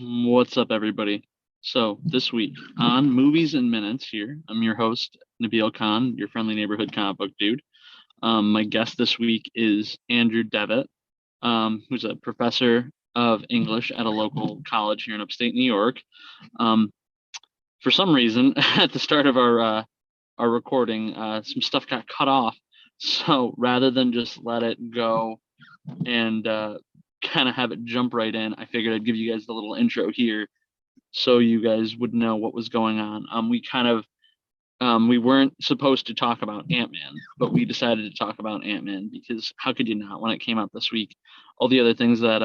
What's up, everybody? So, this week on Movies and Minutes here, I'm your host, Nabil Khan, your friendly neighborhood comic book dude. My guest this week is Andrew Devitt, who's a professor of English at a local college here in upstate New York. Um, for some reason, at the start of our recording, some stuff got cut off. So, rather than just let it go and kind of have it jump right in, I figured I'd give you guys the little intro here so you guys would know what was going on. We weren't supposed to talk about Antman, but we decided to talk about Antman because how could you not when it came out this week? All the other things that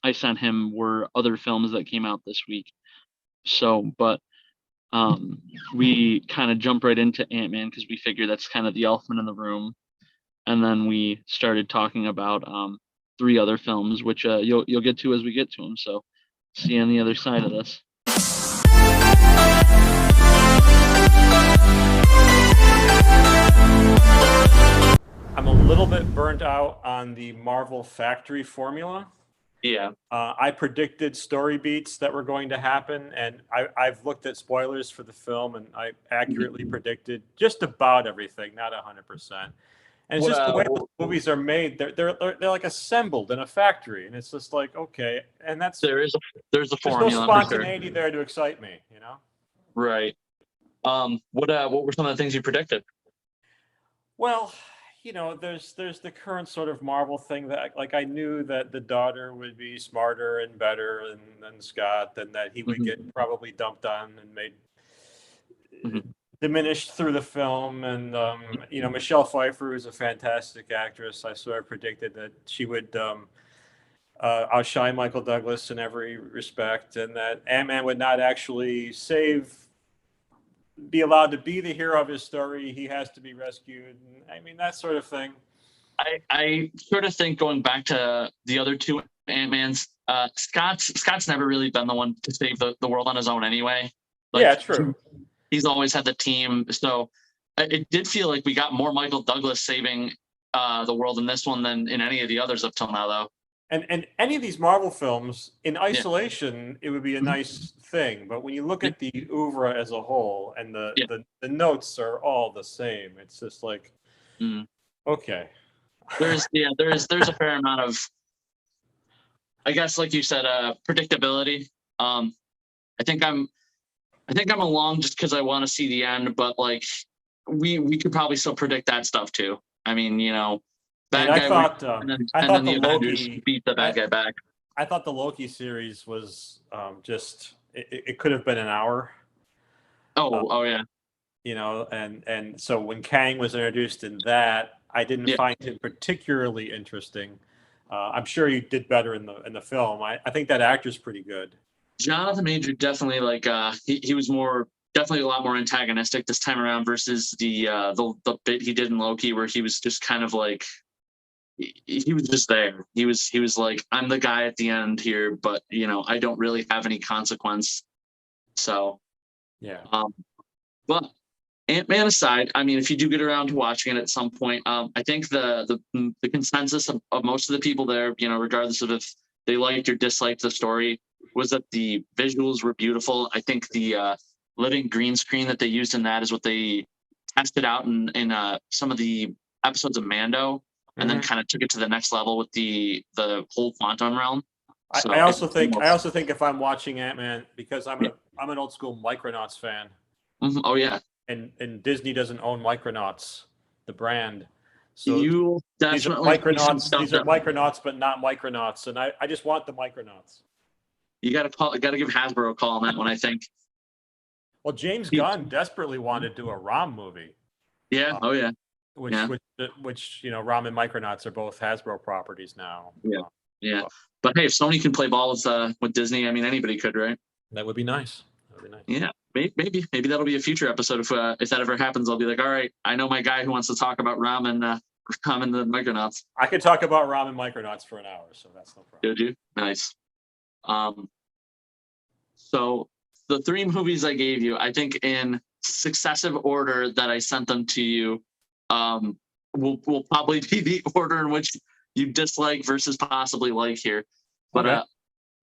I sent him were other films that came out this week. So, but we kind of jump right into Antman because we figure that's kind of the elephant in the room, and then we started talking about three other films, which you'll get to as we get to them. So, see you on the other side of this. I'm a little bit burnt out on the Marvel Factory formula. Yeah. I predicted story beats that were going to happen, and I've looked at spoilers for the film, and I accurately predicted just about everything, not 100%. And it's just the way the movies are made. They're like assembled in a factory, and it's just like, okay, and that's there's a there's no formula spontaneity there to excite me, you know. Right. What were some of the things you predicted? Well, there's the current sort of Marvel thing that, like, I knew that the daughter would be smarter and better than Scott, and that he would get probably dumped on and made diminished through the film. And Michelle Pfeiffer is a fantastic actress. I sort of predicted that she would outshine Michael Douglas in every respect, and that Ant-Man would not actually be allowed to be the hero of his story. He has to be rescued. I mean, that sort of thing. I sort of think, going back to the other two Ant-Mans, Scott's never really been the one to save the world on his own anyway. Yeah, true. He's always had the team. So it did feel like we got more Michael Douglas saving the world in this one than in any of the others up till now, though. And any of these Marvel films in isolation, it would be a nice thing. But when you look at the oeuvre as a whole, and the notes are all the same, it's just like, okay. There's a fair amount of, I guess, like you said, predictability. I think I'm along just because I want to see the end, but like we could probably still predict that stuff too. I mean, I thought the Loki beat the bad guy back. I thought the Loki series was just it could have been an hour. Oh yeah. And so when Kang was introduced in that, I didn't find him particularly interesting. I'm sure he did better in the film. I think that actor's pretty good. Jonathan Major definitely, like, he was definitely a lot more antagonistic this time around versus the bit he did in Loki, where he was just kind of like, he was just there. He was like, I'm the guy at the end here, but I don't really have any consequence. So yeah. But Ant-Man aside, I mean, if you do get around to watching it at some point, I think the consensus of most of the people there, regardless of if they liked or disliked the story, was that the visuals were beautiful. I think the living green screen that they used in that is what they tested out in some of the episodes of Mando, and then kind of took it to the next level with the whole quantum realm. So I also think if I'm watching Ant-Man, because I'm an old school Micronauts fan. Oh yeah. And Disney doesn't own Micronauts, the brand. So you definitely these are Micronauts, but not Micronauts, and I just want the Micronauts. You got to give Hasbro a call on that one, I think. Well, James Gunn desperately wanted to do a ROM movie. Yeah. Oh yeah. Which ROM and Micronauts are both Hasbro properties now. Yeah. But hey, if Sony can play ball with Disney, I mean, anybody could, right? That would be nice. Yeah, maybe that'll be a future episode. If that ever happens, I'll be like, all right, I know my guy who wants to talk about ROM and the Micronauts. I could talk about ROM and Micronauts for an hour, so that's no problem. Did you? Nice. So the three movies I gave you, I think in successive order that I sent them to you, will probably be the order in which you dislike versus possibly like here. But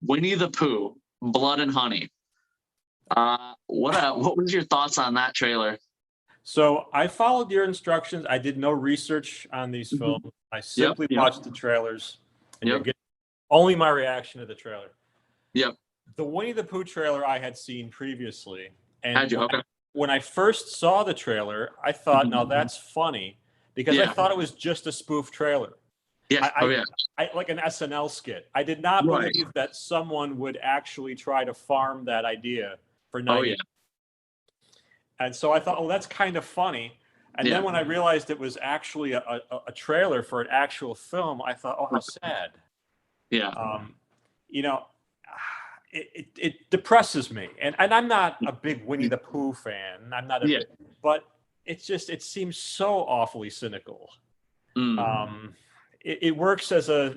Winnie the Pooh, Blood and Honey. What was your thoughts on that trailer? So I followed your instructions. I did no research on these films. I simply watched the trailers, and you're getting only my reaction to the trailer. Yep. The Winnie the Pooh trailer I had seen previously, and Had you? Okay. when I first saw the trailer, I thought, "Now that's funny," because I thought it was just a spoof trailer. Yeah. I like an SNL skit. I did not believe that someone would actually try to farm that idea for 90 minutes. And so I thought, oh, that's kind of funny. And then when I realized it was actually a trailer for an actual film, I thought, oh, how sad. Yeah. You know, it depresses me. And I'm not a big Winnie the Pooh fan. I'm not but it seems so awfully cynical. It works as a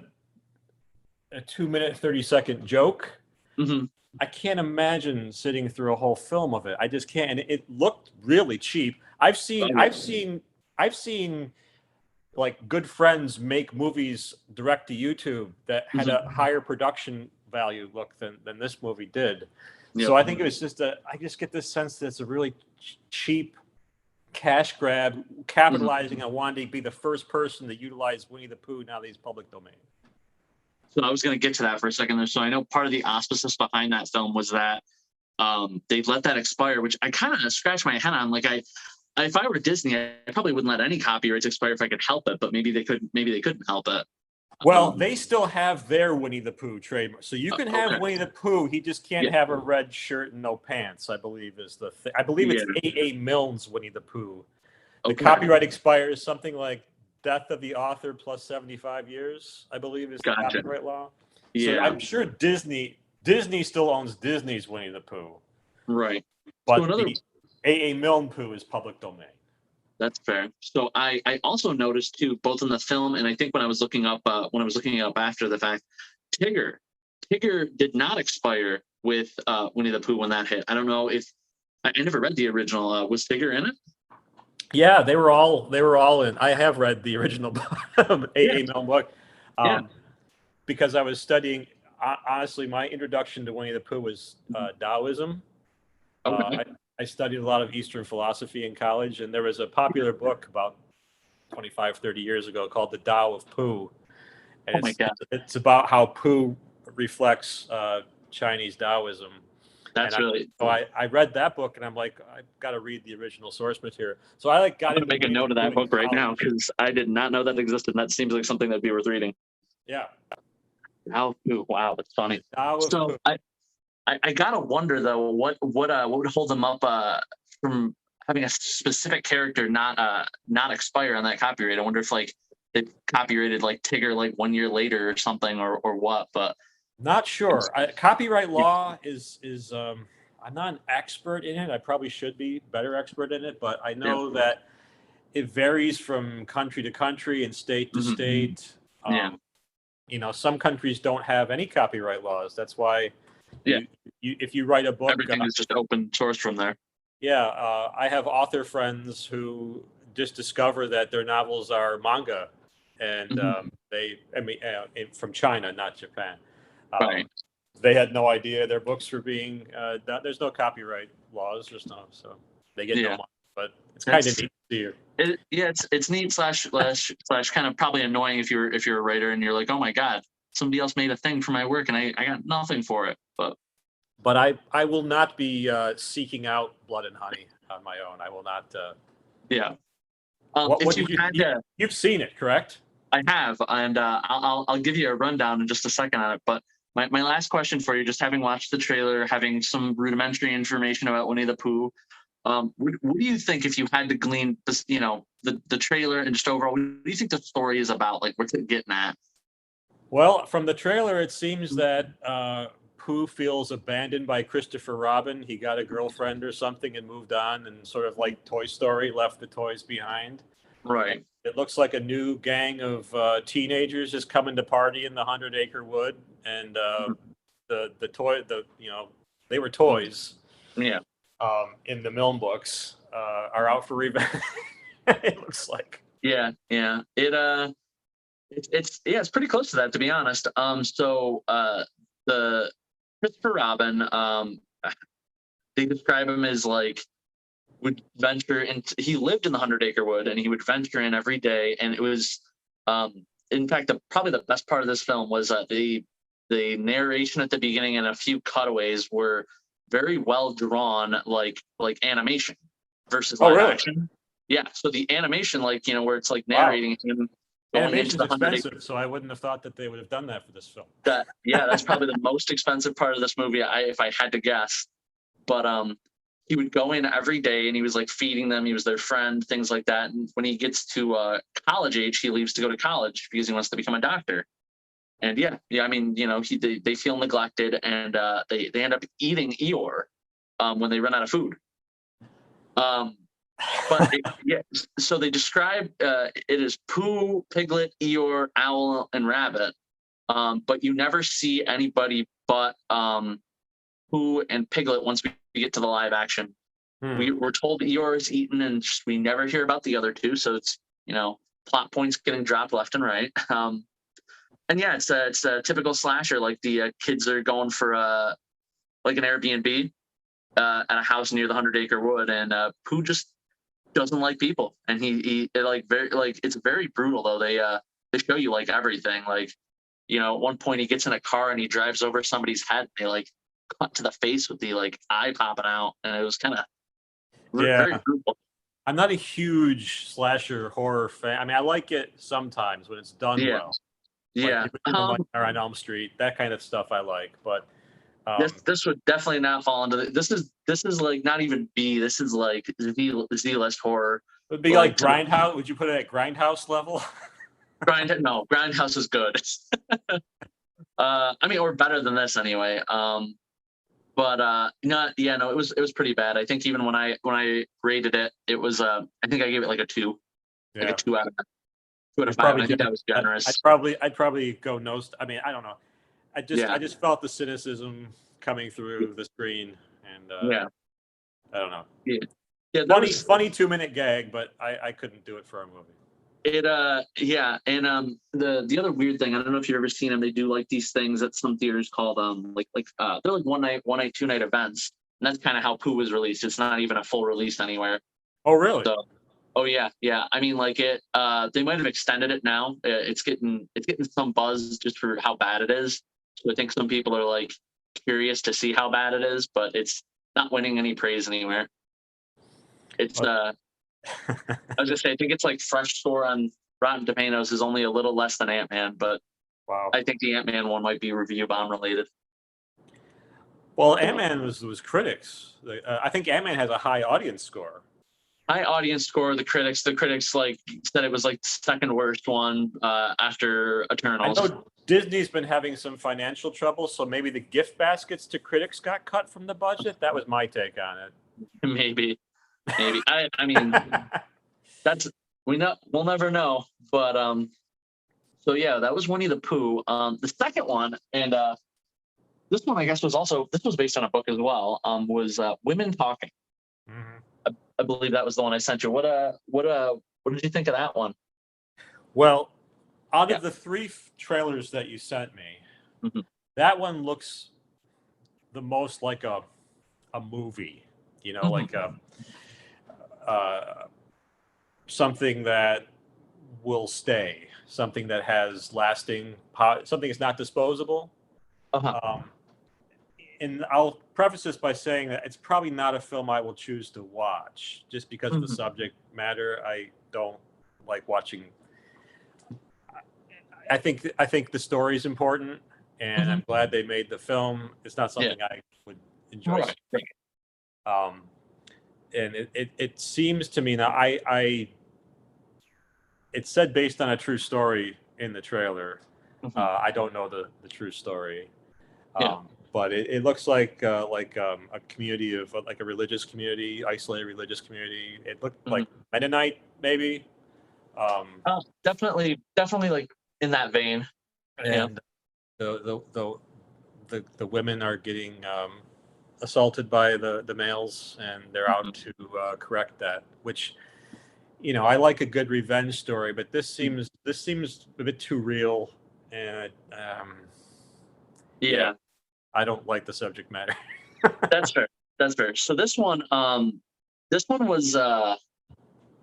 2-minute, 30-second joke. I can't imagine sitting through a whole film of it. I just can't. And it looked really cheap. I've seen like good friends make movies direct to YouTube that had a higher production value look than this movie did. So I think it was I just get this sense that it's a really cheap cash grab, capitalizing on wanting to be the first person to utilize Winnie the Pooh now that he's public domain. So I was going to get to that for a second there. So I know part of the auspices behind that film was that they let that expire, which I kind of scratched my head on. Like if I were Disney, I probably wouldn't let any copyrights expire if I could help it, but maybe they couldn't help it. Well, they still have their Winnie the Pooh trademark. So you can have Winnie the Pooh. He just can't have a red shirt and no pants, I believe is the thing. I believe it's A.A. Milne's Winnie the Pooh. The copyright expires something like death of the author plus 75 years, I believe is the copyright law. So I'm sure Disney still owns Disney's Winnie the Pooh. Right. But the A.A. Milne Pooh is public domain. That's fair. So I also noticed too, both in the film and I think when I was looking up after the fact, Tigger did not expire with Winnie the Pooh when that hit. I don't know if I never read the original. Was Tigger in it? Yeah, they were all in. I have read the original A.A. Milne book because I was studying. Honestly, my introduction to Winnie the Pooh was Taoism. I studied a lot of Eastern philosophy in college, and there was a popular book about 25, 30 years ago called The Tao of Pooh. And it's about how Pooh reflects Chinese Taoism. I read that book, and I'm like, I've got to read the original source material. So I got to make a note of that book right now because I did not know that existed. That seems like something that'd be worth reading. Yeah. Wow, that's funny. So I gotta wonder though, what would hold them up from having a specific character not expire on that copyright? I wonder if like they copyrighted like Tigger like 1 year later or something or what, but. Not sure. Copyright law is I'm not an expert in it. I probably should be better expert in it, but I know that it varies from country to country and state to state. Some countries don't have any copyright laws. That's why if you write a book, everything is just open source from there. I have author friends who just discover that their novels are manga, and from China, not Japan. They had no idea their books were being done. There's no copyright laws, just no, so they get no money. But it's kind of neat to see. It's neat slash kind of probably annoying if you're a writer and you're like, oh my god, somebody else made a thing for my work and I got nothing for it. But I will not be seeking out Blood and Honey on my own. I will not. You've seen it, correct? I have, and I'll give you a rundown in just a second on it. But my last question for you, just having watched the trailer, having some rudimentary information about Winnie the Pooh, what do you think if you had to glean this, the trailer and just overall, what do you think the story is about? Like, what's it getting at? Well, from the trailer, it seems that Pooh feels abandoned by Christopher Robin. He got a girlfriend or something and moved on, and sort of like Toy Story, left the toys behind. Right. It looks like a new gang of teenagers just coming to party in the 100-acre wood, and they were toys. Yeah. In the Milne books, are out for revenge. It looks like. Yeah. It's pretty close to that, to be honest. So the Christopher Robin. They describe him as like would venture into. He lived in the 100-acre wood, and he would venture in every day. And it was, in fact, probably the best part of this film was the narration at the beginning and a few cutaways were very well drawn, like animation versus live action. Yeah, so the animation, like where it's like narrating him going into the 100 expensive, so I wouldn't have thought that they would have done that for this film. That's probably the most expensive part of this movie, if I had to guess. But he would go in every day and he was like feeding them. He was their friend, things like that. And when he gets to college age, he leaves to go to college because he wants to become a doctor. And I mean, they feel neglected, and they end up eating Eeyore when they run out of food. So they describe it as Pooh, Piglet, Eeyore, Owl, and Rabbit. But you never see anybody but Pooh and Piglet once we get to the live action. We're told Eeyore is eaten, and we never hear about the other two. So it's plot points getting dropped left and right. And it's a typical slasher. Like the kids are going for like an Airbnb at a house near the 100-acre wood, and Pooh just doesn't like people, and he it's very brutal though. They show you like everything. Like at one point he gets in a car and he drives over somebody's head. And they like cut to the face with the like eye popping out, and it was kind of very brutal. I'm not a huge slasher horror fan. I mean, I like it sometimes when it's done well. Yeah, like on Elm Street, that kind of stuff I like. But this would definitely not fall into this is like not even B. This is like Z-list horror. It would be like Grindhouse. Would you put it at Grindhouse level? Grindhouse is good. I mean, or better than this anyway. But it was pretty bad. I think even when I rated it, it was I think I gave it like a 2, like a 2 out of 5. I think that was generous. I'd probably go no. I mean, I don't know. I just felt the cynicism coming through the screen, and I don't know. Yeah, funny 2-minute gag, but I couldn't do it for a movie. And the other weird thing, I don't know if you've ever seen them. They do like these things at some theaters called they're like one night, 2-night events, and that's kind of how Pooh was released. It's not even a full release anywhere. Oh, really? So, yeah. I mean, like they might have extended it now. It's getting some buzz just for how bad it is. So I think some people are like curious to see how bad it is, but it's not winning any praise anywhere. It's I was gonna say, I think it's like fresh score on Rotten Tomatoes is only a little less than Antman, but wow, I think the Antman one might be review bomb related. Well, Antman was critics. I think Antman has a high audience score. High audience score. The critics like said it was like the second worst one after Eternals. I know Disney's been having some financial trouble, so maybe the gift baskets to critics got cut from the budget. That was my take on it. Maybe. I mean, we'll never know. But so yeah, that was Winnie the Pooh. The second one, and this one I guess was based on a book as well. Was Women Talking. Mm-hmm. I believe that was the one I sent you. What did you think of that one? Well, out of the 3 trailers that you sent me, that one looks the most like a movie. Like something that will stay, something that has lasting, something that's not disposable. And I'll preface this by saying that it's probably not a film I will choose to watch, just because of the subject matter. I don't like watching. I think the story is important, and I'm glad they made the film. It's not something I would enjoy. Right. And it seems to me now, it said based on a true story in the trailer. I don't know the true story. But it looks like a community of like a religious community, isolated religious community. It looked like Mennonite, maybe. Definitely like in that vein. And the women are getting assaulted by the males, and they're out to correct that. Which, I like a good revenge story, but this seems a bit too real. And I don't like the subject matter. That's fair. That's fair. So this one was,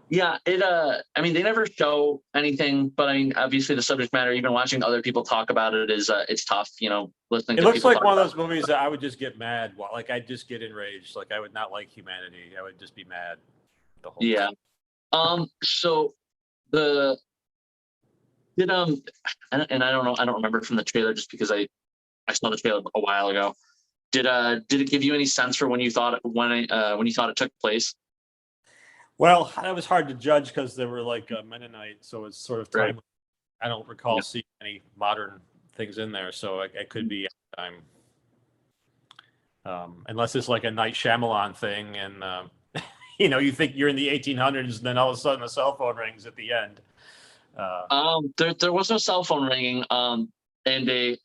yeah, I mean, they never show anything, but I mean, obviously the subject matter, even watching other people talk about it is, it's tough, listening It to looks people like talk one of about those movies that I would just get mad. Like I'd just get enraged. Like I would not like humanity. I would just be mad the whole Yeah. So the, did, and I don't know, I don't remember from the trailer just because I saw the trailer a while ago. Did it give you any sense for when you thought it took place? Well, that was hard to judge because they were like Mennonite, so it's sort of time. Right. I don't recall seeing any modern things in there, so it could be time. Unless it's like a Night Shyamalan thing, and you think you're in the 1800s, and then all of a sudden a cell phone rings at the end. There was no cell phone ringing. And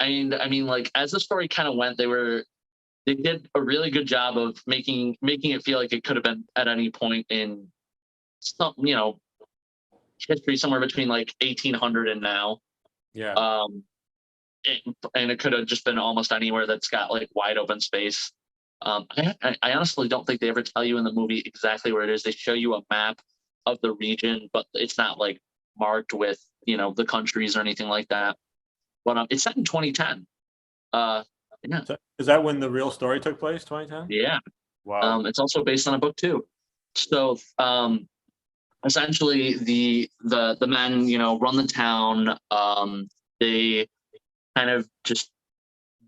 I mean, like as the story kind of went, they did a really good job of making it feel like it could have been at any point in some, history somewhere between like 1800 and now. Yeah. And it could have just been almost anywhere that's got like wide open space. I honestly don't think they ever tell you in the movie exactly where it is. They show you a map of the region, but it's not like marked with the countries or anything like that. But it's set in 2010. Yeah. So is that when the real story took place? 2010. Yeah. Wow. It's also based on a book too. So essentially the men run the town. They kind of just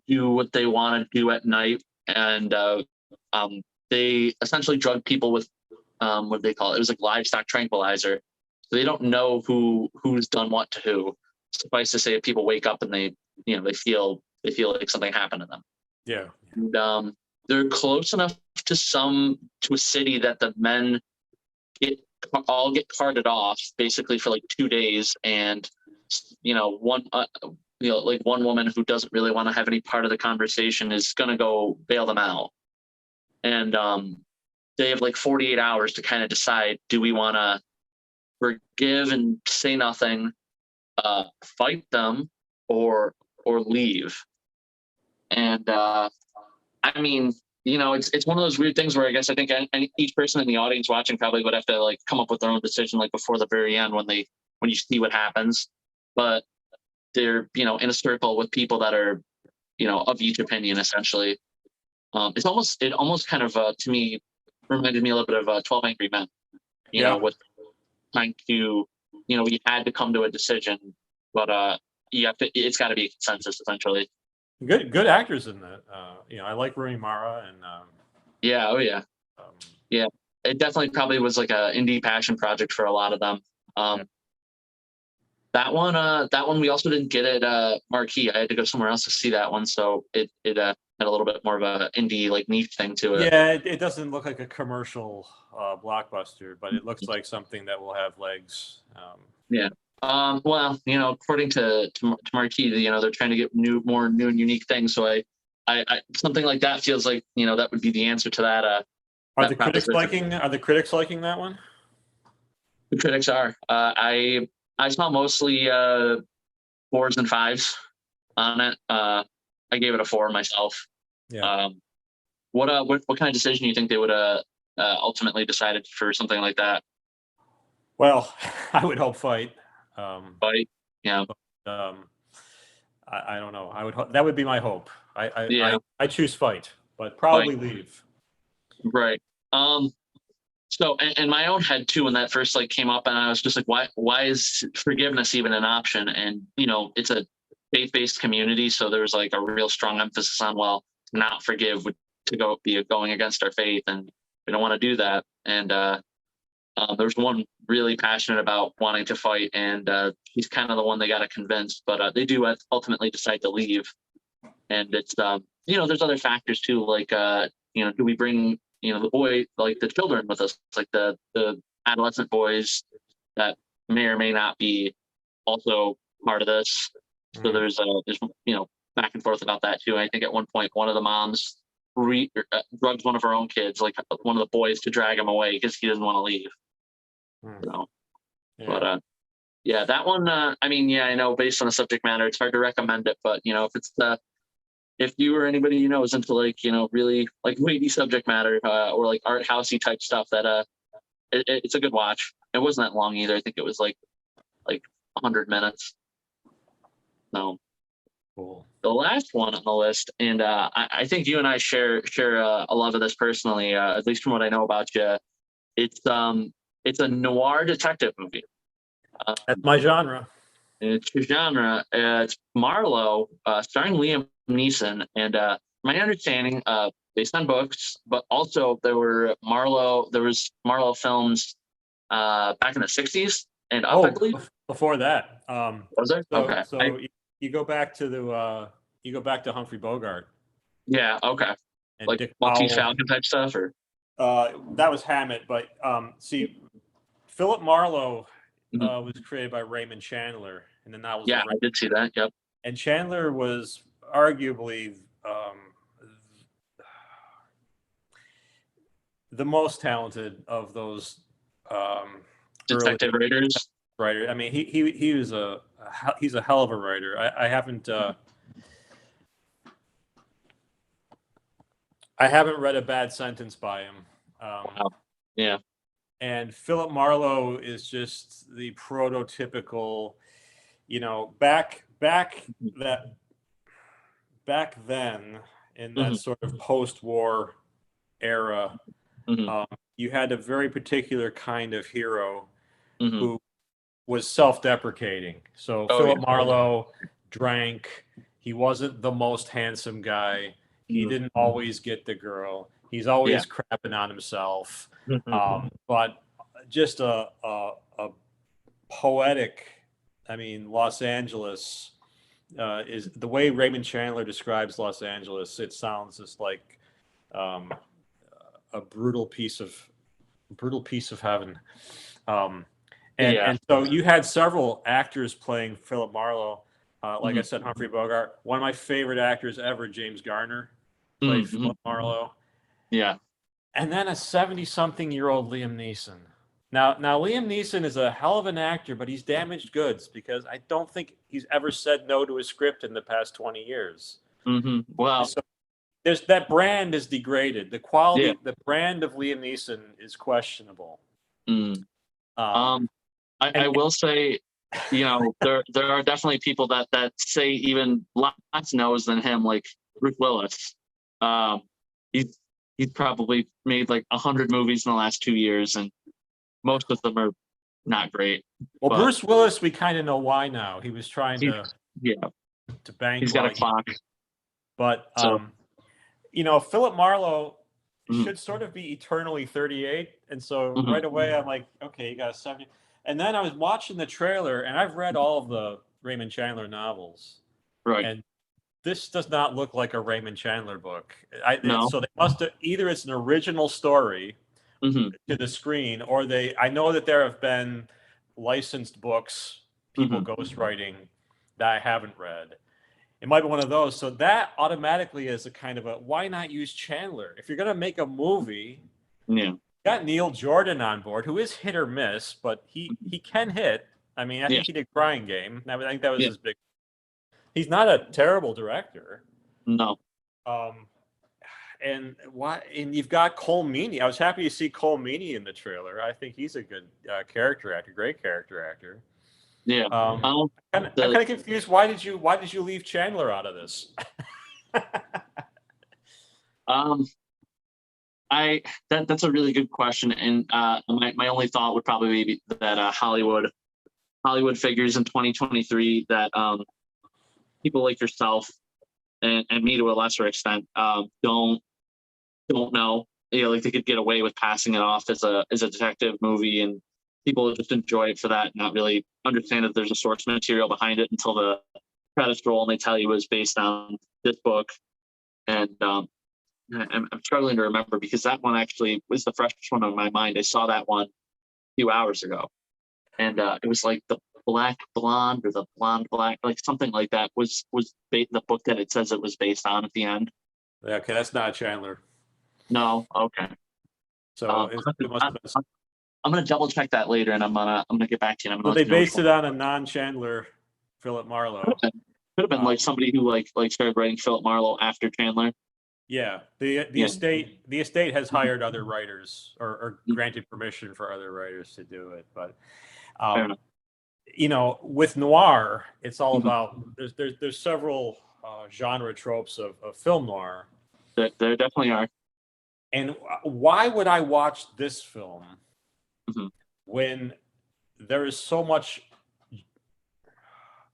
do what they want to do at night, and they essentially drug people with what they call it. It was like livestock tranquilizer. So they don't know who's done what to who. Suffice to say, if people wake up and they feel like something happened to them. Yeah. And they're close enough to a city that the men all get carted off basically for like 2 days, and one like one woman who doesn't really want to have any part of the conversation is going to go bail them out, and they have like 48 hours to kind of decide, do we want to forgive and say nothing, fight them, or leave. And I mean, it's one of those weird things where I guess I think each person in the audience watching probably would have to like come up with their own decision like before the very end when you see what happens. But they're in a circle with people that are of each opinion essentially. It almost kind of to me reminded me a little bit of 12 Angry Men. With trying to we had to come to a decision, but it's got to be a consensus essentially. Good actors in that. I like Rooney Mara and. Yeah. Oh yeah. Yeah. It definitely probably was like a indie passion project for a lot of them. That one we also didn't get at Marquee. I had to go somewhere else to see that one, so it had a little bit more of a indie like niche thing to it. Yeah, it doesn't look like a commercial blockbuster, but it looks like something that will have legs. Yeah. Well, according to Marquee, they're trying to get more new and unique things. So I something like that feels like that would be the answer to that. Are the critics liking that one? The critics are. I saw mostly 4s and 5s on it. I gave it a 4 myself. Yeah. What kind of decision do you think they would ultimately decided for something like that? Well, I would hope fight. Fight. Yeah. I don't know. I would. That would be my hope. I choose fight, but probably leave. Right. So in my own head too, when that first came up, and I was just like, why is forgiveness even an option? And it's a faith-based community, so there's like a real strong emphasis on not forgive would be going against our faith, and we don't want to do that. And there's one really passionate about wanting to fight, and he's kind of the one they got to convince, but they do ultimately decide to leave. And it's there's other factors too, like do we bring the boy, like the children with us, like the adolescent boys that may or may not be also part of this. So there's back and forth about that too. I think at one point one of the moms drugs one of her own kids, like one of the boys, to drag him away because he doesn't want to leave. So, but that one. I mean, I know based on the subject matter, it's hard to recommend it, but if it's if you or anybody you know is into like, really like weighty subject matter or like art housey type stuff, that it's a good watch. It wasn't that long either. I think it was like 100 minutes. So Cool. the last one on the list, and I think you and I share a love of this personally, at least from what I know about you. It's a noir detective movie. That's my genre. It's your genre. It's Marlowe, starring Liam Neeson, and my understanding, based on books, but also there was Marlowe films back in the 60s and up, I believe. Before that. Was there? Okay. So you go back to Humphrey Bogart. Yeah. Okay. And like Dick Maltese Powell. Falcon type stuff, or that was Hammett, but see, Philip Marlowe was created by Raymond Chandler, and the novel. Yeah, I did see that. Yep. And Chandler was arguably the most talented of those detective writers. I mean, he was he's a hell of a writer. I haven't read a bad sentence by him. Wow. Yeah. And Philip Marlowe is just the prototypical, back then in that sort of post-war era, you had a very particular kind of hero who was self-deprecating. So Philip Marlowe drank. He wasn't the most handsome guy. He didn't always get the girl. He's always crapping on himself. But just a poetic, I mean, Los Angeles is the way Raymond Chandler describes Los Angeles. It sounds just like a brutal piece of heaven. And so you had several actors playing Philip Marlowe. Like I said, Humphrey Bogart. One of my favorite actors ever, James Garner, played Philip Marlowe. Yeah. And then a 70-something-year-old Liam Neeson. Now Liam Neeson is a hell of an actor, but he's damaged goods because I don't think he's ever said no to a script in the past 20 years. Wow. So that brand is degraded. The quality, the brand of Liam Neeson is questionable. I will say, there are definitely people that say even lots no's than him, like Bruce Willis. He's probably made like 100 movies in the last 2 years, and most of them are not great. Well, Bruce Willis, we kind of know why now. He was trying to bank. He's got a clock. But Philip Marlowe should sort of be eternally 38, and so right away I'm like, okay, you got a 70. And then I was watching the trailer, and I've read all of the Raymond Chandler novels, right? And this does not look like a Raymond Chandler book. No. So they must have, either it's an original story to the screen, or I know that there have been licensed books, people ghostwriting that I haven't read. It might be one of those. So that automatically is a kind of a, why not use Chandler? If you're going to make a movie, got Neil Jordan on board, who is hit or miss, but he can hit. I mean, I think he did Crying Game. I think that was his big. He's not a terrible director. No. And you've got Cole Meany. I was happy to see Cole Meany in the trailer. I think he's a good character actor, great character actor. Yeah. I'm kind of confused. Why did you leave Chandler out of this? That's a really good question, and my only thought would probably be that Hollywood figures in 2023 that people like yourself and me to a lesser extent don't know. Like they could get away with passing it off as a detective movie, and people just enjoy it for that, not really understand that there's a source material behind it until the credits roll and they tell you it was based on this book. And I'm struggling to remember because that one actually was the freshest one on my mind. I saw that one a few hours ago, and it was like the Black Blonde or the Blonde Black, like something like that was the book that it says it was based on at the end. Yeah, okay, that's not Chandler. No, okay. So I'm gonna double check that later, and I'm gonna get back to you. So they based it on a non-Chandler Philip Marlowe. Could have been like somebody who like started writing Philip Marlowe after Chandler. Yeah, the estate has hired other writers or granted permission for other writers to do it, but with noir, it's all about there's several genre tropes of film noir. There definitely are. And why would I watch this film when there is so much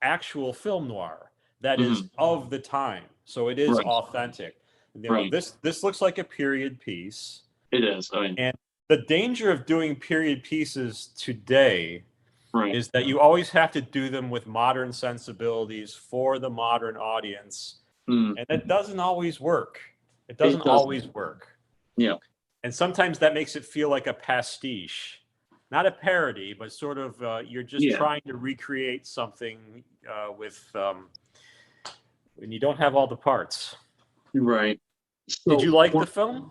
actual film noir that is of the time? So it is authentic. This looks like a period piece. It is. And the danger of doing period pieces today is that you always have to do them with modern sensibilities for the modern audience. And that doesn't always work. It doesn't always work. Yeah. And sometimes that makes it feel like a pastiche. Not a parody, but sort of you're just trying to recreate something with when you don't have all the parts. Right. So, did you like the film?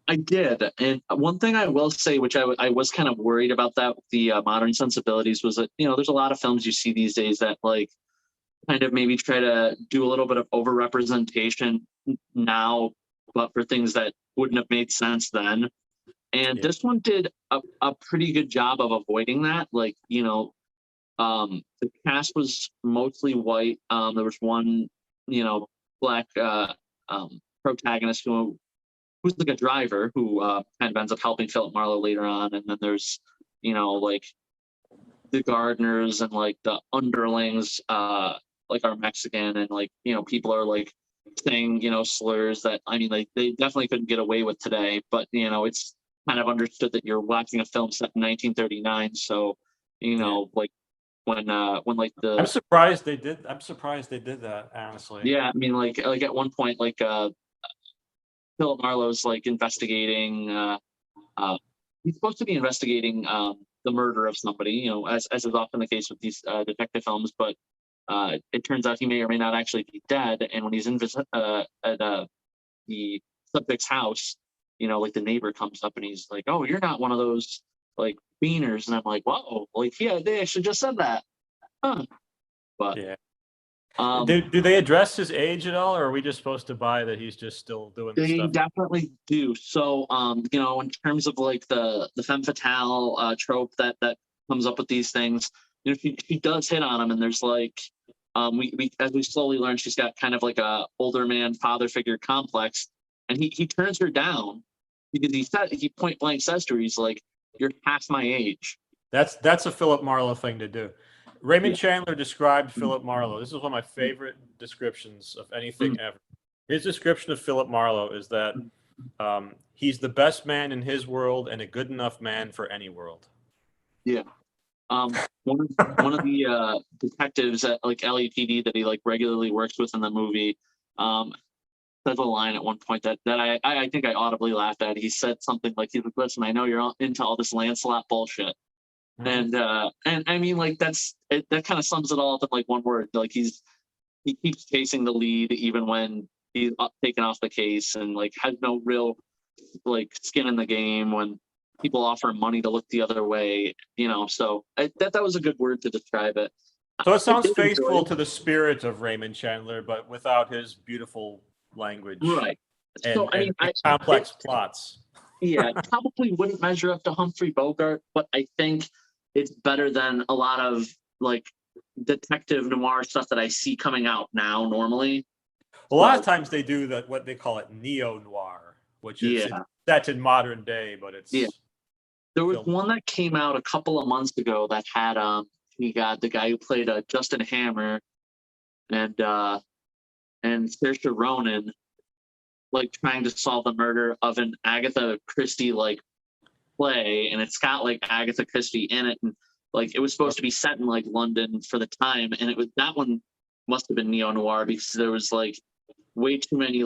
I did. And one thing I will say, which I was kind of worried about that, the modern sensibilities, was that, there's a lot of films you see these days that like kind of maybe try to do a little bit of over-representation now, but for things that wouldn't have made sense then. And this one did a pretty good job of avoiding that. Like, the cast was mostly white. There was one, black protagonist who's like a driver who kind of ends up helping Philip Marlowe later on. And then there's, like the gardeners and like the underlings, like are Mexican, and like, people are like saying, slurs that, I mean, like they definitely couldn't get away with today, but, it's kind of understood that you're watching a film set in 1939. So, like when like the I'm surprised they did that, honestly. Yeah, I mean, like at one point, like Philip Marlowe's like investigating he's supposed to be investigating the murder of somebody, as is often the case with these detective films, but it turns out he may or may not actually be dead. And when he's in at the subject's house, like the neighbor comes up and he's like, "Oh, you're not one of those like beaners," and I'm like, "Whoa, like yeah, they actually just said that." Huh. But do they address his age at all, or are we just supposed to buy that he's just still doing this stuff? They definitely do. So, in terms of like the femme fatale trope that comes up with these things, she does hit on him, and there's like, we as we slowly learn, she's got kind of like a older man father figure complex, and he turns her down because he point blank says to her, he's like, "You're half my age." That's a Philip Marlowe thing to do. Raymond Chandler described Philip Marlowe. This is one of my favorite descriptions of anything ever. His description of Philip Marlowe is that he's the best man in his world and a good enough man for any world. Yeah. One of the detectives at like LAPD that he like regularly works with in the movie says a line at one point that I think I audibly laughed at. He said something like, he's like, "Listen, I know you're into all this Lancelot bullshit." And I mean, like that kind of sums it all up in like one word. Like he keeps chasing the lead even when he's taken off the case, and like has no real like skin in the game when people offer him money to look the other way. So that was a good word to describe it. So it sounds faithful to the spirit of Raymond Chandler, but without his beautiful language, right? And, complex plots. Yeah, it probably wouldn't measure up to Humphrey Bogart, but I think it's better than a lot of like detective noir stuff that I see coming out now normally. A lot of times they do that, what they call it neo noir, which is that's in modern day, but it's There was one that came out a couple of months ago that had you got the guy who played Justin Hammer and Saoirse Ronan like trying to solve the murder of an Agatha Christie like play, and it's got like Agatha Christie in it, and like it was supposed to be set in like London for the time, and that one must have been neo noir because there was like way too many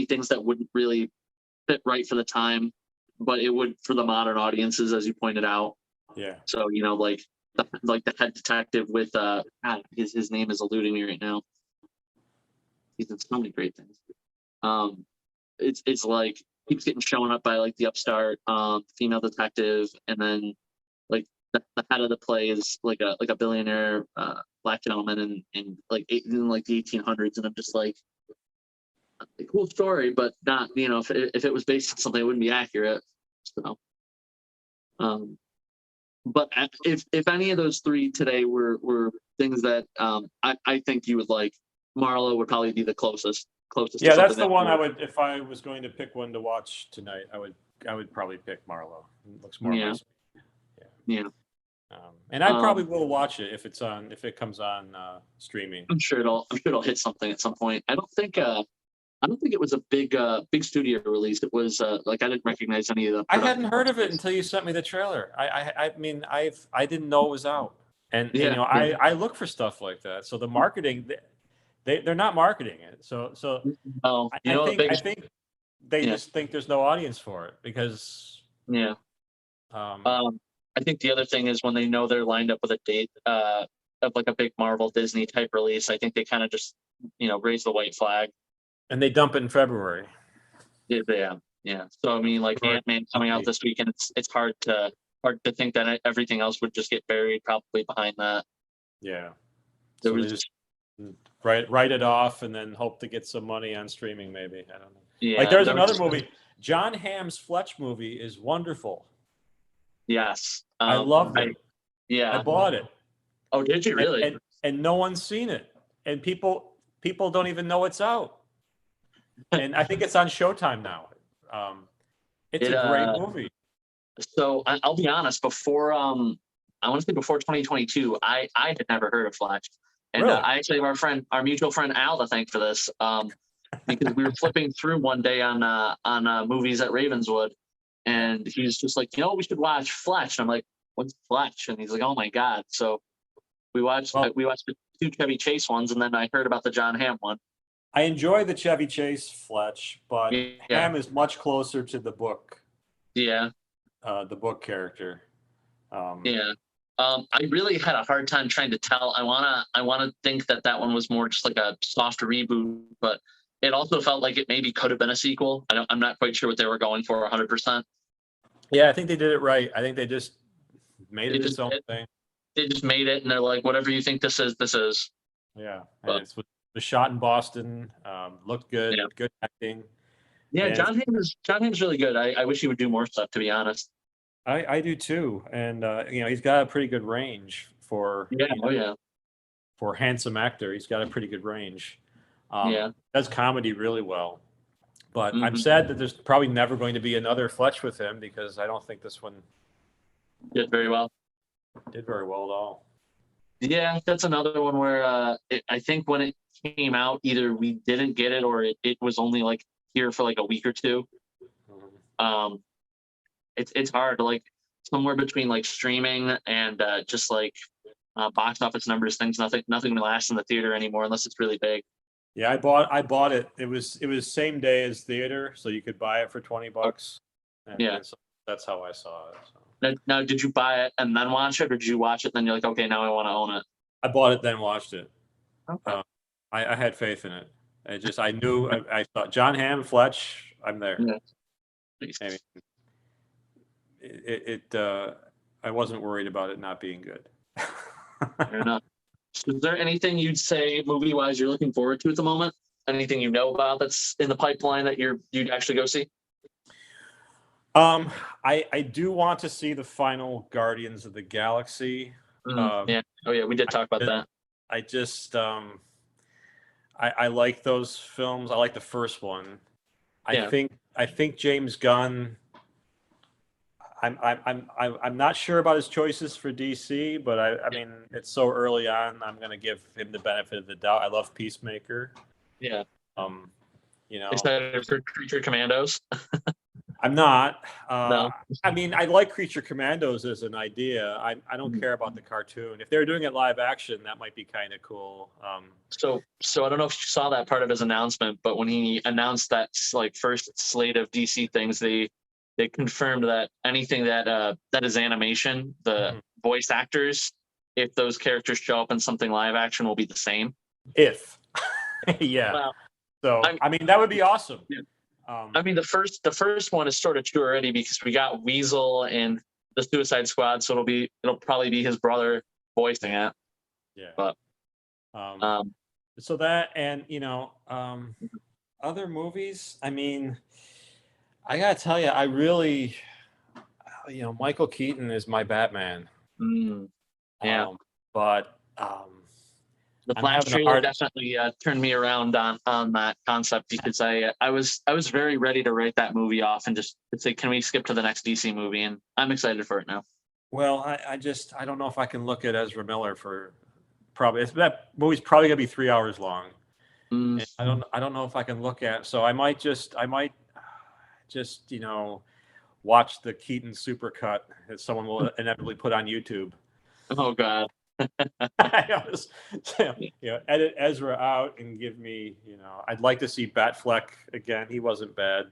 things that wouldn't really fit right for the time, but it would for the modern audiences, as you pointed out. Yeah. So like the head detective with his name is eluding me right now. He's in so many great things. It's like keeps getting shown up by like the upstart female detective, and then like the head of the play is like a billionaire black gentleman in like in like the 1800s, and I'm just like, a cool story, but not, if it was based on something, it wouldn't be accurate. So, but if any of those three today were things that I think you would like, Marlowe would probably be the closest. Yeah, that's the one I would, if I was going to pick one to watch tonight, I would probably pick Marlowe. It looks more nice. Yeah. And I probably will watch it if it comes on streaming. I'm sure it'll hit something at some point. I don't think it was a big studio release. It was like I didn't recognize any of the. I hadn't heard of it until you sent me the trailer. I mean, I didn't know it was out, and I look for stuff like that. So the marketing, they're not marketing it. So I think they just think there's no audience for it because I think the other thing is when they know they're lined up with a date of like a big Marvel Disney type release, I think they kind of just raise the white flag. And they dump it in February. Yeah. So I mean, like Antman coming out this weekend, it's hard to think that everything else would just get buried probably behind that. Yeah. So they just write it off and then hope to get some money on streaming, maybe. I don't know. Yeah. Like there's another movie, John Hamm's Fletch movie is wonderful. Yes. I loved it. I bought it. Oh, did you really? And no one's seen it, and people don't even know it's out. And I think it's on Showtime now. It's a great movie. So I'll be honest. Before I want to say before 2022, I had never heard of Fletch, and really? I actually have our mutual friend Al to thank for this. Because we were flipping through one day on movies at Ravenswood, and he was just like, we should watch Fletch. And I'm like, what's Fletch? And he's like, oh my god. So we watched the two Chevy Chase ones, and then I heard about the John Hamm one. I enjoy the Chevy Chase Fletch, but Hamm is much closer to the book. Yeah. The book character. I really had a hard time trying to tell. I wanna think that one was more just like a soft reboot, but it also felt like it maybe could have been a sequel. I'm not quite sure what they were going for 100%. Yeah, I think they did it right. I think they just made it its own thing. They just made it, and they're like, whatever you think this is, this is. Yeah, and it was shot in Boston. Looked good. Yeah. Good acting. Yeah, and John Hamm's really good. I wish he would do more stuff, to be honest. I do too, and he's got a pretty good range for for a handsome actor. He's got a pretty good range. Does comedy really well, but I'm sad that there's probably never going to be another Fletch with him because I don't think this one did very well at all. Yeah, that's another one where I think when it came out, either we didn't get it or it was only like here for like a week or two. It's hard, like somewhere between like streaming and just like box office numbers, things. Nothing lasts in the theater anymore unless it's really big. Yeah, I bought it. It was same day as theater, so you could buy it for $20. And so that's how I saw it. So. Now, did you buy it and then watch it, or did you watch it and then you're like, okay, now I want to own it? I bought it, then watched it. Okay. I had faith in it. I knew. I thought John Hamm, Fletch, I'm there. Yeah. I wasn't worried about it not being good. Fair enough. So is there anything you'd say movie-wise you're looking forward to at the moment? Anything you know about that's in the pipeline that you'd actually go see? I do want to see the final Guardians of the Galaxy. We did talk about that. I just I like those films. I like the first one. I think James Gunn. I'm not sure about his choices for DC, but I mean it's so early on. I'm gonna give him the benefit of the doubt. I love Peacemaker. Yeah. Excited for Creature Commandos. I'm not. No. I mean, I like Creature Commandos as an idea. I don't care about the cartoon. If they're doing it live action, that might be kind of cool. So I don't know if you saw that part of his announcement, but when he announced that like first slate of DC things, they confirmed that anything that is animation, the voice actors, if those characters show up in something live action, will be the same. If, yeah. Well, so I mean that would be awesome. Yeah. I mean the first one is sort of true already because we got Weasel in the Suicide Squad, so it'll probably be his brother voicing it. Yeah. But Um, So that, and other movies. I mean, I gotta tell you, I really, Michael Keaton is my Batman. yeah. But The I'm Flash having a trailer hard. definitely turned me around on that concept because I was very ready to write that movie off and just say, can we skip to the next DC movie? And I'm excited for it now. Well, I don't know if I can look at Ezra Miller for probably. That movie's probably gonna be 3 hours long. And I don't know if I can look at. So I might just watch the Keaton supercut that someone will inevitably put on YouTube. Oh God. Edit Ezra out and give me, I'd like to see Batfleck again. He wasn't bad.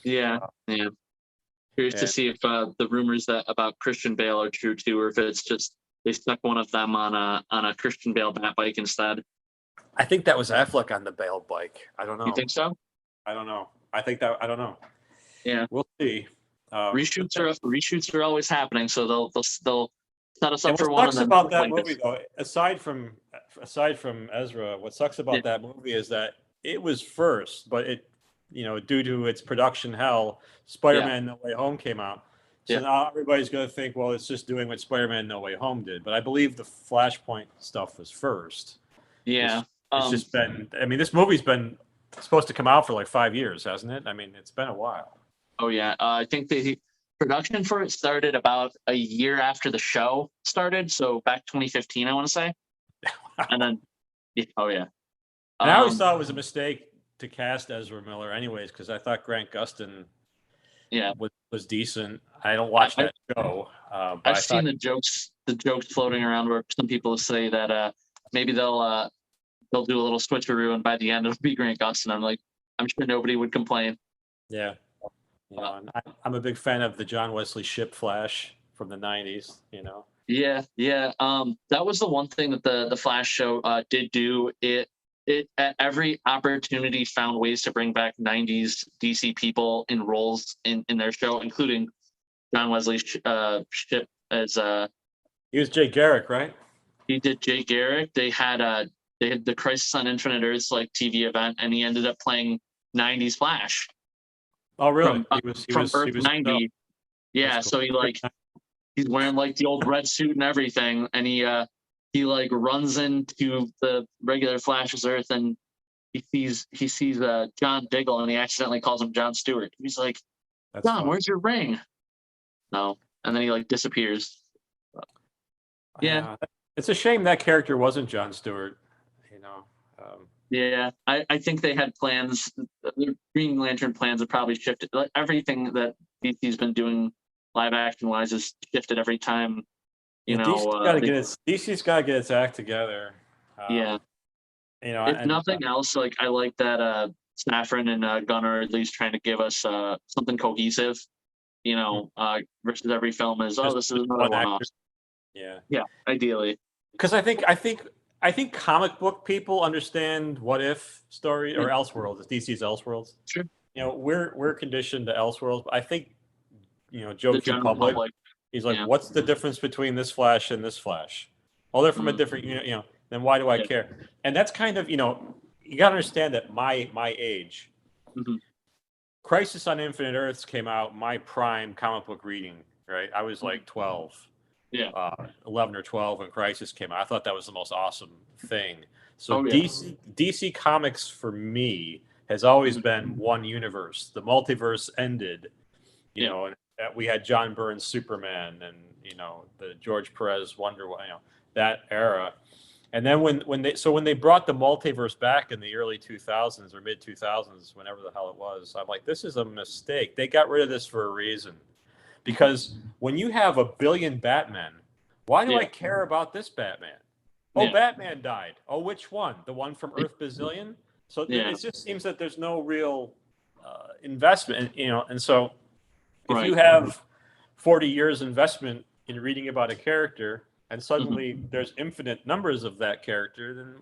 Yeah. Curious to see if the rumors that about Christian Bale are true too, or if it's just they stuck one of them on a Christian Bale bat bike instead. I think that was Affleck on the Bale bike. I don't know. You think so? I don't know. I don't know. Yeah. We'll see. Reshoots are always happening, so they'll set us up for one. What sucks about that movie, though, aside from Ezra, what sucks about that movie is that it was first, but it, due to its production hell, Spider-Man No Way Home came out. So now everybody's going to think, well, it's just doing what Spider-Man No Way Home did. But I believe the Flashpoint stuff was first. Yeah. It's just been. I mean, this movie's been supposed to come out for like 5 years, hasn't it? I mean, it's been a while. Oh yeah, I think the production for it started about a year after the show started, so back 2015, I want to say. And then, oh yeah. And I always thought it was a mistake to cast Ezra Miller, anyways, because I thought Grant Gustin, was decent. I don't watch that show. But I've seen the jokes floating around where some people say that maybe they'll do a little switcheroo, and by the end it'll be Grant Gustin. I'm sure nobody would complain. Yeah. I'm a big fan of the John Wesley Shipp Flash from the 90s, Yeah. That was the one thing that the Flash show did do. It at every opportunity found ways to bring back 90s DC people in roles in their show, including John Wesley Shipp as he was Jay Garrick, right? He did Jay Garrick. They had the Crisis on Infinite Earths TV event, and he ended up playing 90s Flash. Oh, really? From Earth 90. Yeah, cool. So he's wearing the old red suit and everything, and he runs into the regular Flash's Earth, and he sees John Diggle, and he accidentally calls him John Stewart. He's like, John, where's your ring? No, and then he disappears. Yeah, it's a shame that character wasn't John Stewart. Yeah, I think they had plans. The Green Lantern plans have probably shifted. Everything that DC's been doing live action wise has shifted every time. DC's got to get its act together. If nothing else, I like that Safran and Gunnar are at least trying to give us something cohesive. Versus every film is this is another one-off. Yeah, ideally. Because I think comic book people understand What If story or Elseworlds. It's DC's Elseworlds. Sure. We're conditioned to Elseworlds. But I think, Joe Q. Public, he's like, what's the difference between this Flash and this Flash? Oh, they're from a different, then why do I care? And that's kind of, you got to understand that my age, Crisis on Infinite Earths came out, my prime comic book reading, right? I was 12. 11 or 12 when Crisis came out. I thought that was the most awesome thing. So DC Comics for me has always been one universe. The multiverse ended, and we had John Byrne's Superman and the George Perez Wonder Woman, that era. And then when they brought the multiverse back in the early 2000s or mid 2000s, whenever the hell it was, I'm like, this is a mistake. They got rid of this for a reason. Because when you have a billion Batmen, why do I care about this Batman? Oh, Batman died. Oh, which one? The one from Earth Bazillion? So it just seems that there's no real investment, and so if you have 40 years investment in reading about a character and suddenly there's infinite numbers of that character, then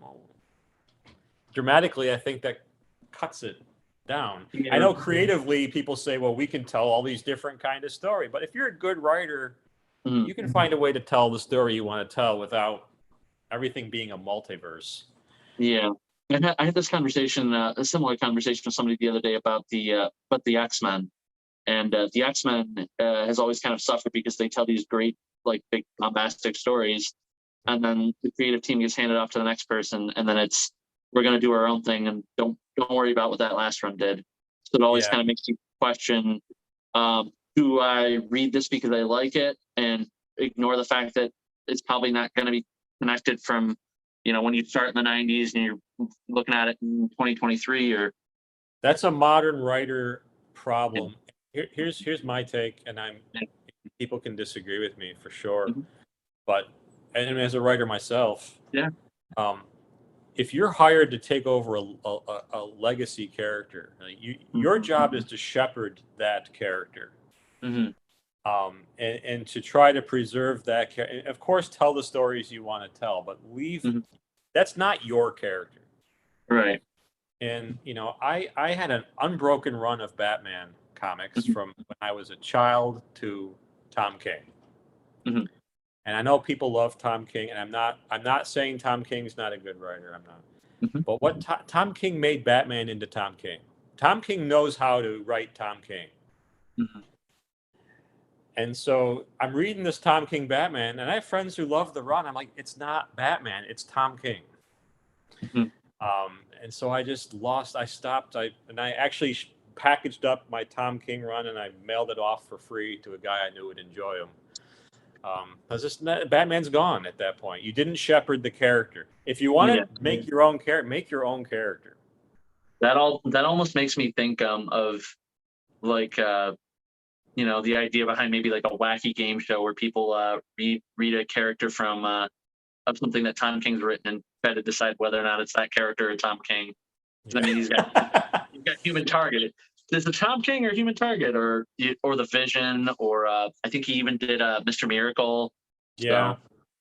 dramatically, I think that cuts it down. I know creatively people say, well, we can tell all these different kind of story, but if you're a good writer, you can find a way to tell the story you want to tell without everything being a multiverse. Yeah. I had this conversation, a similar conversation with somebody the other day about the X-Men. And the X-Men has always kind of suffered because they tell these great, like, big bombastic stories, and then the creative team gets handed off to the next person, and then it's, we're going to do our own thing, and don't worry about what that last run did. So it always kind of makes you question, do I read this because I like it and ignore the fact that it's probably not going to be connected from, when you start in the 90s and you're looking at it in 2023, or that's a modern writer problem. Here's my take, and people can disagree with me for sure, but and as a writer myself, if you're hired to take over a legacy character, your job is to shepherd that character, and to try to preserve that. Of course, tell the stories you want to tell, but that's not your character, right? And I had an unbroken run of Batman comics from when I was a child to Tom King. And I know people love Tom King, and I'm not saying Tom King's not a good writer. I'm not. But what Tom King made Batman into Tom King. Tom King knows how to write Tom King. And so I'm reading this Tom King Batman, and I have friends who love the run. I'm like, it's not Batman, it's Tom King. And so I stopped. I actually packaged up my Tom King run, and I mailed it off for free to a guy I knew would enjoy him. Batman's gone at that point. You didn't shepherd the character. If you want to make your own character, make your own character. That almost makes me think of like the idea behind maybe like a wacky game show where people read a character from of something that Tom King's written and try to decide whether or not it's that character or Tom King. I mean, he's got Human Target. Is it Tom King or Human Target, or the Vision, or I think he even did Mr. Miracle. Yeah, so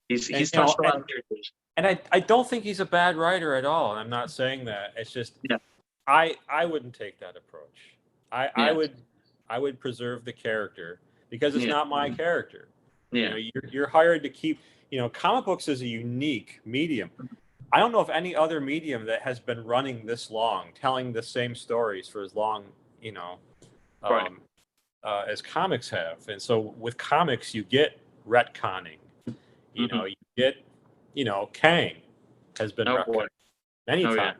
he's touched a lot of characters. And I don't think he's a bad writer at all. I'm not saying that. It's just I wouldn't take that approach. I would preserve the character because it's not my character. You're hired to keep. Comic books is a unique medium. I don't know of any other medium that has been running this long, telling the same stories for as long, as comics have. And so with comics, you get retconning. You get, Kang has been retconned many times.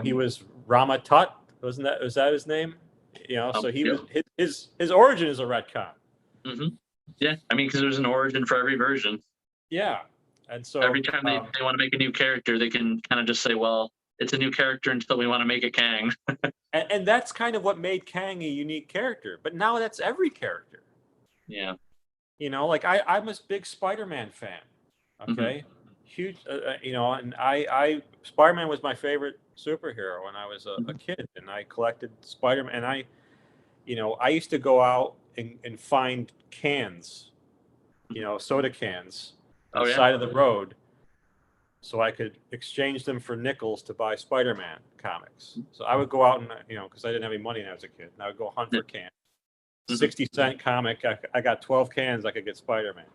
He was Rama Tut, was that his name? So he was his origin is a retcon. Yeah, I mean, because there's an origin for every version. Yeah. And so every time they want to make a new character, they can kind of just say, well, it's a new character until we want to make it Kang. and that's kind of what made Kang a unique character. But now that's every character. Yeah. Like I'm a big Spider-Man fan. Okay. Huge, and I Spider-Man was my favorite superhero when I was a kid, and I collected Spider-Man. And I used to go out and find cans, soda cans, on the side of the road, so I could exchange them for nickels to buy Spider-Man comics. So I would go out and, because I didn't have any money when I was a kid, and I would go hunt for cans. 60-cent comic, I got 12 cans, I could get Spider-Man.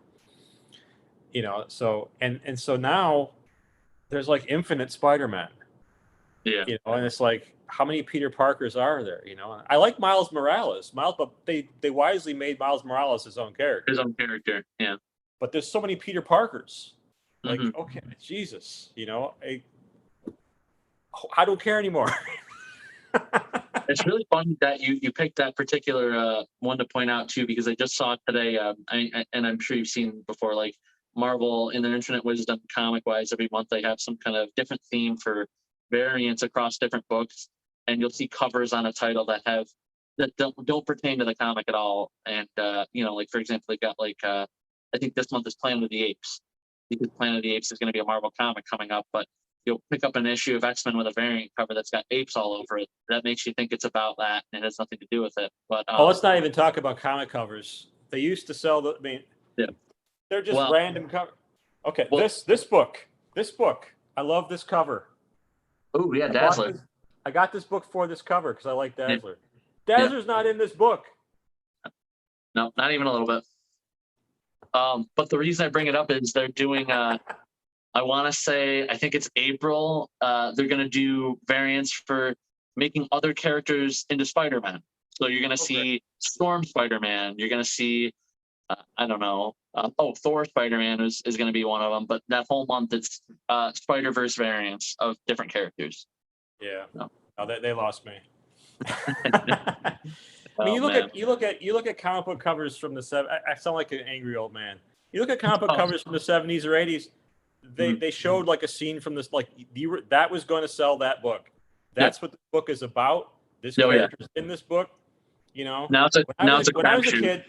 So and so now there's like infinite Spider-Man. Yeah. And it's like, how many Peter Parkers are there? I like Miles Morales. But they wisely made Miles Morales his own character. Yeah. But there's so many Peter Parkers. Like, okay, Jesus, I don't care anymore. It's really funny that you picked that particular one to point out too, because I just saw it today, and I'm sure you've seen before, like Marvel in their Infinite Wisdom comic-wise, every month they have some kind of different theme for variants across different books, and you'll see covers on a title that don't pertain to the comic at all. And like for example, they've got like I think this month is Planet of the Apes, because Planet of the Apes is going to be a Marvel comic coming up, but you'll pick up an issue of X-Men with a variant cover that's got apes all over it. That makes you think it's about that, and it has nothing to do with it. But let's not even talk about comic covers. They used to sell they're just random cover. Okay, this book, I love this cover. Oh yeah, Dazzler. I got this book for this cover because I like Dazzler. Dazzler's not in this book. No, not even a little bit. But the reason I bring it up is they're doing I want to say, I think it's April. They're going to do variants for making other characters into Spider-Man. So you're going to see Storm Spider-Man. You're going to see, I don't know. Thor Spider-Man is going to be one of them. But that whole month, it's Spider-Verse variants of different characters. Yeah. No. Oh, they lost me. I mean, you look at comic book covers from the I sound like an angry old man. You look at comic book covers from the 70s or 80s. They showed like a scene from this, like that was going to sell that book. That's what the book is about. This character's in this book. You know, when I was a kid,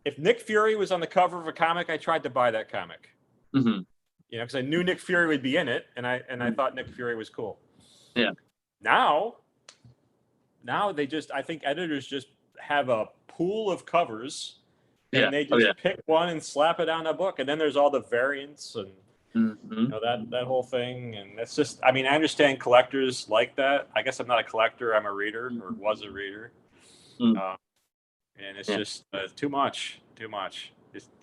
if Nick Fury was on the cover of a comic, I tried to buy that comic. Mm-hmm. You know, because I knew Nick Fury would be in it, and I thought Nick Fury was cool. Yeah. Now I think editors just have a pool of covers, and they just pick one and slap it on a book, and then there's all the variants and you know, that whole thing, and it's just. I mean, I understand collectors like that. I guess I'm not a collector. I'm a reader, or was a reader, and it's just too much.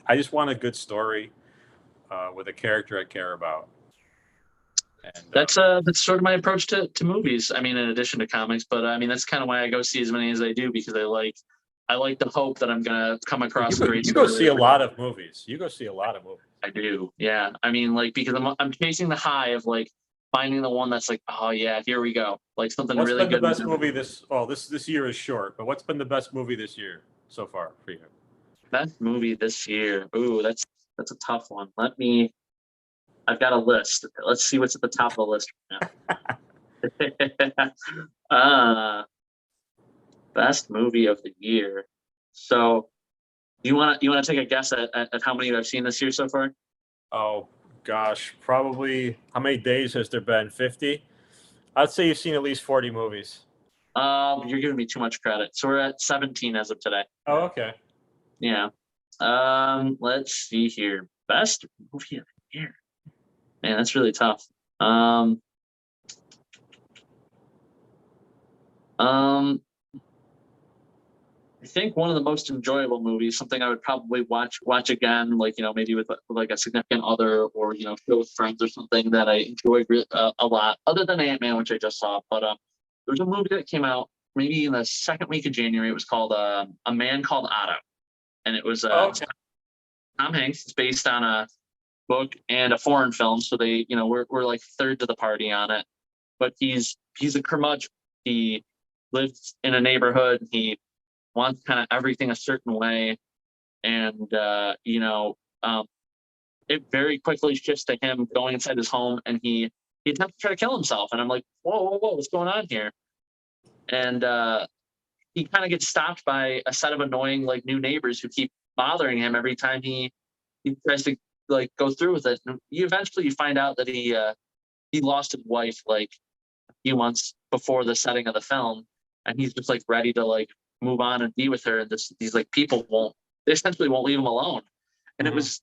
I just want a good story with a character I care about. And, that's sort of my approach to movies. I mean, in addition to comics, but I mean that's kind of why I go see as many as I do, because I like the hope that I'm gonna come across a great. You go see a lot of movies. I do, yeah. I mean, like, because I'm chasing the high of like finding the one that's like, oh yeah, here we go, like something really good. What's been the best movie this year is short, but what's been the best movie this year so far for you? Best movie this year? Ooh, that's a tough one. I've got a list. Let's see what's at the top of the list right now. Best movie of the year. So, you want to take a guess at how many I've seen this year so far? Oh gosh, probably. How many days has there been? 50. I'd say you've seen at least 40 movies. You're giving me too much credit. So we're at 17 as of today. Oh, okay. Yeah. Let's see here. Best movie of the year. Man, that's really tough. I think one of the most enjoyable movies, something I would probably watch again, like, you know, maybe with like a significant other, or, you know, show with friends or something that I enjoyed a lot, other than Antman, which I just saw. But there was a movie that came out maybe in the second week of January. It was called A Man Called Otto, and it was Tom Hanks. It's based on a book and a foreign film, so they, you know, we're like third to the party on it. But he's a curmudgeon. He lives in a neighborhood. He wants kind of everything a certain way, and it very quickly shifts to him going inside his home, and he attempts to try to kill himself. And I'm like, whoa, what's going on here? And he kind of gets stopped by a set of annoying like new neighbors who keep bothering him every time he tries to like go through with it. And you eventually find out that he lost his wife like a few months before the setting of the film, and he's just like ready to like move on and be with her. And these like people essentially won't leave him alone. And it was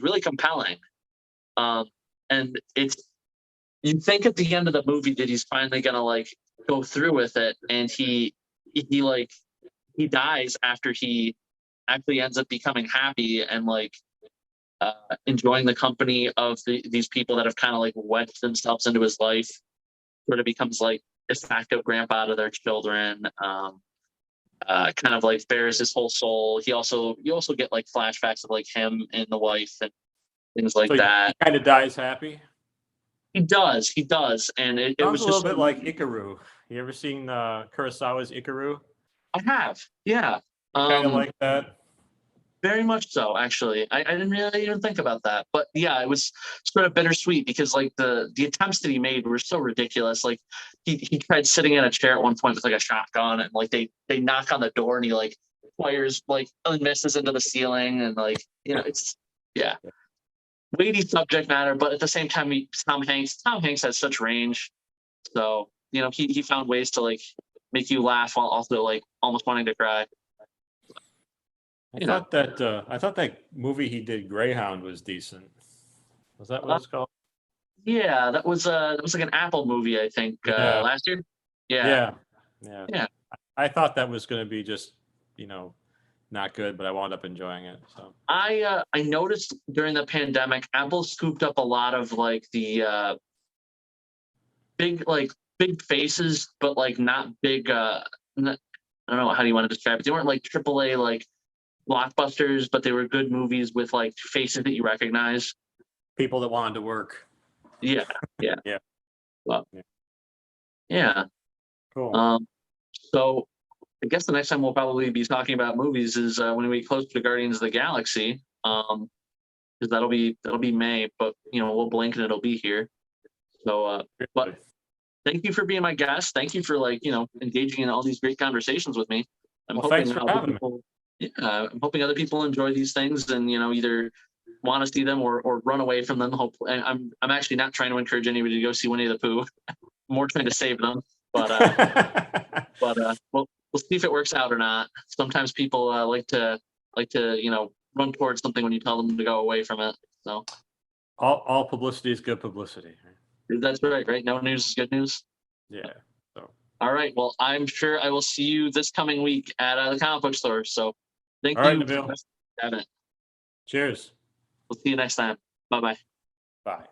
really compelling. And you think at the end of the movie that he's finally gonna like go through with it, and he dies after he actually ends up becoming happy and like enjoying the company of these people that have kind of like wedged themselves into his life. Sort of becomes like de facto grandpa to their children. Kind of like bears his whole soul. You also get like flashbacks of like him and the wife and things like that. He kind of dies happy. He does, and it was a little bit like Ikaru. You ever seen Kurosawa's Ikaru? I have, yeah. Kind of like that. Very much so, actually. I didn't really even think about that, but yeah, it was sort of bittersweet because like the attempts that he made were so ridiculous. Like he tried sitting in a chair at one point with like a shotgun, and like they knock on the door and he like fires like and misses into the ceiling, and like, you know, it's weighty subject matter, but at the same time, Tom Hanks has such range, so you know he found ways to like make you laugh while also like almost wanting to cry. I thought that movie he did, Greyhound, was decent. Was that what it's called? Yeah, that was like an Apple movie, I think, last year. Yeah. I thought that was going to be just, you know, not good, but I wound up enjoying it. So I noticed during the pandemic, Apple scooped up a lot of like the big faces, but like not big. Not, I don't know how do you want to describe it. They weren't like AAA like blockbusters, but they were good movies with like faces that you recognize. people that wanted to work. Yeah, yeah, Yeah. Well, Yeah. yeah. Cool. So I guess the next time we'll probably be talking about movies is when we close to Guardians of the Galaxy. Because that'll be May, but we'll blink and it'll be here. So, but thank you for being my guest. Thank you for engaging in all these great conversations with me. I'm Well, hoping thanks for having me. Yeah, I'm hoping other people enjoy these things and either want to see them or run away from them. Hopefully, I'm actually not trying to encourage anybody to go see Winnie the Pooh. I'm more trying to save them, but we'll see if it works out or not. Sometimes people like to run towards something when you tell them to go away from it. So all publicity is good publicity. that's right, right? No news is good news. Yeah. So all right. Well, I'm sure I will see you this coming week at the comic book store. So thank all you. right, Nabil. Evan. Cheers. We'll see you next time. Bye-bye. Bye.